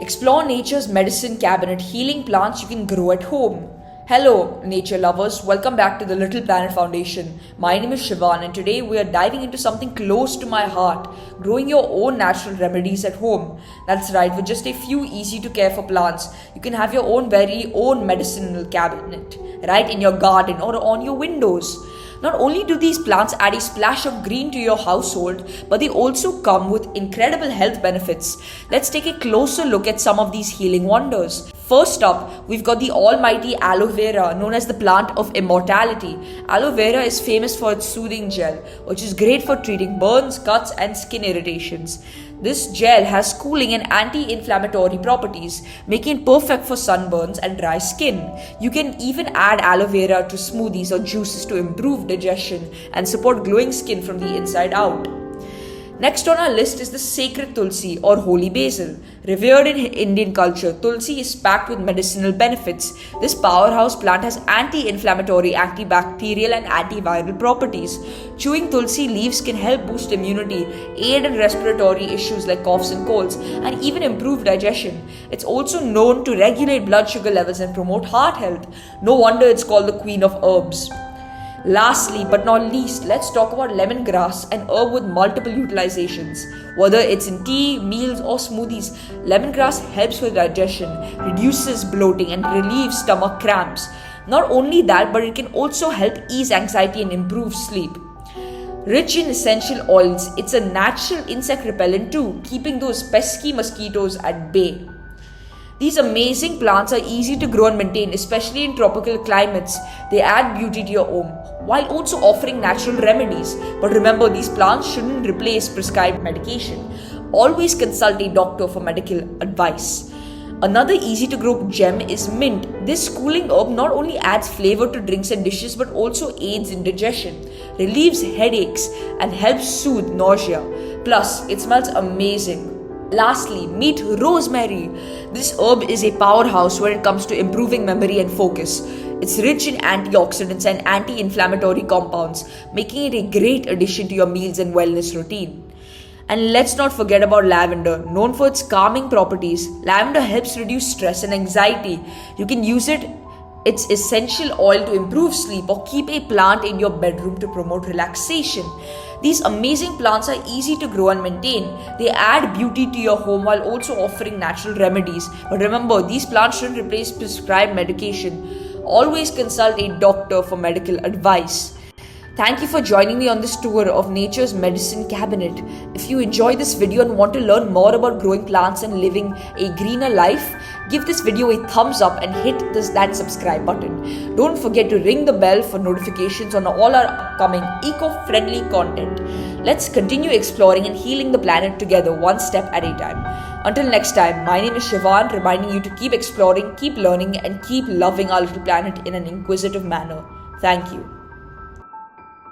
Explore nature's medicine cabinet, healing plants you can grow at home. Hello, nature lovers. Welcome back to the Little Planet Foundation. My name is Shivan, and today we are diving into something close to my heart, growing your own natural remedies at home. That's right, with just a few easy to care for plants, you can have your very own medicinal cabinet, right in your garden or on your windows. Not only do these plants add a splash of green to your household, but they also come with incredible health benefits. Let's take a closer look at some of these healing wonders. First up, we've got the almighty aloe vera, known as the plant of immortality. Aloe vera is famous for its soothing gel, which is great for treating burns, cuts, and skin irritations. This gel has cooling and anti-inflammatory properties, making it perfect for sunburns and dry skin. You can even add aloe vera to smoothies or juices to improve digestion and support glowing skin from the inside out. Next on our list is the sacred tulsi or holy basil. Revered in Indian culture, tulsi is packed with medicinal benefits. This powerhouse plant has anti-inflammatory, antibacterial and antiviral properties. Chewing tulsi leaves can help boost immunity, aid in respiratory issues like coughs and colds, and even improve digestion. It's also known to regulate blood sugar levels and promote heart health. No wonder it's called the queen of herbs. Lastly but not least, let's talk about lemongrass, an herb with multiple utilizations. Whether it's in tea, meals or smoothies, lemongrass helps with digestion, reduces bloating and relieves stomach cramps. Not only that, but it can also help ease anxiety and improve sleep. Rich in essential oils, it's a natural insect repellent too, keeping those pesky mosquitoes at bay. These amazing plants are easy to grow and maintain, especially in tropical climates. They add beauty to your home, while also offering natural remedies. But remember, these plants shouldn't replace prescribed medication. Always consult a doctor for medical advice. Another easy to grow gem is mint. This cooling herb not only adds flavor to drinks and dishes, but also aids in digestion, relieves headaches, and helps soothe nausea. Plus, it smells amazing. Lastly, meet rosemary. This herb is a powerhouse when it comes to improving memory and focus. It's rich in antioxidants and anti-inflammatory compounds, making it a great addition to your meals and wellness routine. And let's not forget about lavender. Known for its calming properties, lavender helps reduce stress and anxiety. You can use its essential oil to improve sleep or keep a plant in your bedroom to promote relaxation. These amazing plants are easy to grow and maintain. They add beauty to your home while also offering natural remedies. But remember, these plants shouldn't replace prescribed medication. Always consult a doctor for medical advice. Thank you for joining me on this tour of nature's medicine cabinet. If you enjoyed this video and want to learn more about growing plants and living a greener life, give this video a thumbs up and hit that subscribe button. Don't forget to ring the bell for notifications on all our upcoming eco-friendly content. Let's continue exploring and healing the planet together, one step at a time. Until next time, my name is Shivan, reminding you to keep exploring, keep learning, and keep loving our little planet in an inquisitive manner. Thank you.